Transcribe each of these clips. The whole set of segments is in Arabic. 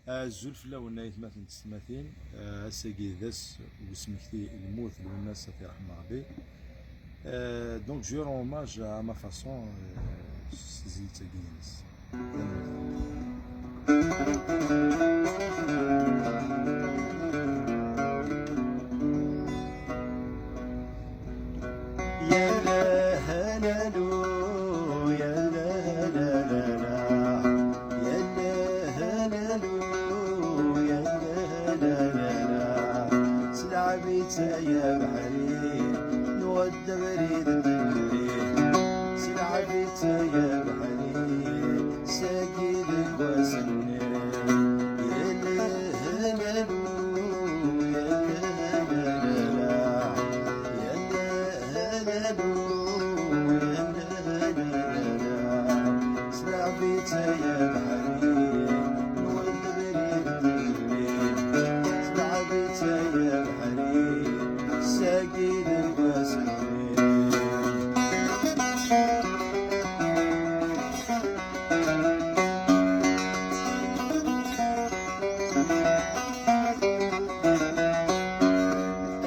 الزلف لا ونايت مثلا تسماثين الساقي ذاس وسمكتي الموت للناس في رحمة ربي. دونك جو رون hommage à ma façon سيزيد ساقي الناس. يا بحري نودى بريد الدنيا سلعبيت يا بحري ساقي لك وسني يا لهللو يا لهللا يا لهللو يا لهللا سلعبيت يا بحري نودى بريد الدنيا سلعبيت يا بحري ساقي للوسنين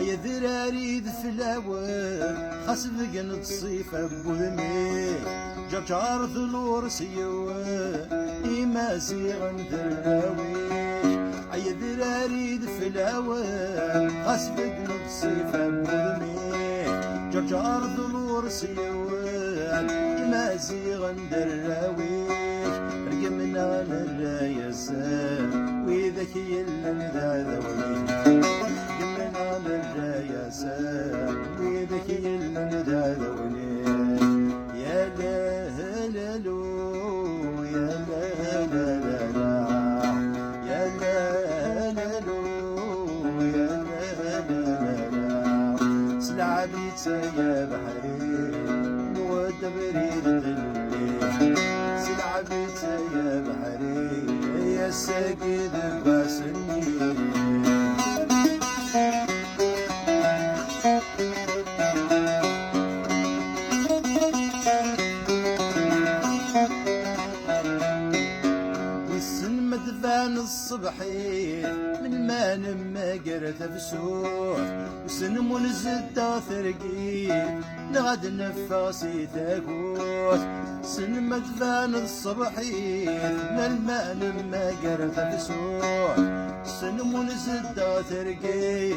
يا ذراري ذفلاوة خصفق نتصيف أبوذمي جرجار ثلور سيوة إما زيغن ذراوي يا ذراري ذفلاوة خصفق نتصيف أبوذمي جرجار ثلور سيوة إما زيغن دراويش رقمنا للرايسان وإذاك يلن ذا ذولي رقمنا للرايسان وإذاك يلن ذا ذولي يا لهللو يا لهللا يا لهللو يا لهللا سلعبيت يا بحري نودى بريد الدنيا سلعبيت يا بحري يا ساقي ذباسني مدفان الصبحي من ما نما قرت بسوح وسن منزد ثرقي نغد نفاسي تاقوت سن مدفان الصبحي من ما نما قرت بسوح سن منزد ثرقي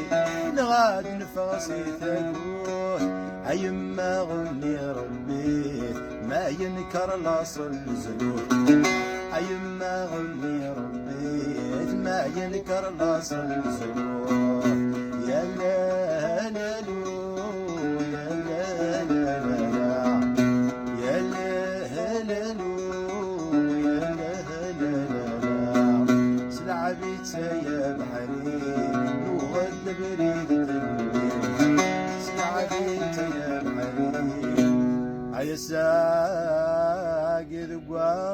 نغد نفاسي تاقوت عيما غني ربي ما ينكر لاصل نزلوت عيما غني ربي ما ينكر لاصل نزلوت يا لهللو يا لهللا يا لهللو يا لهللا سلعبيت يا بحري وغد بريد الدنيا سلعبيت يا بحري عيساقي ذقوا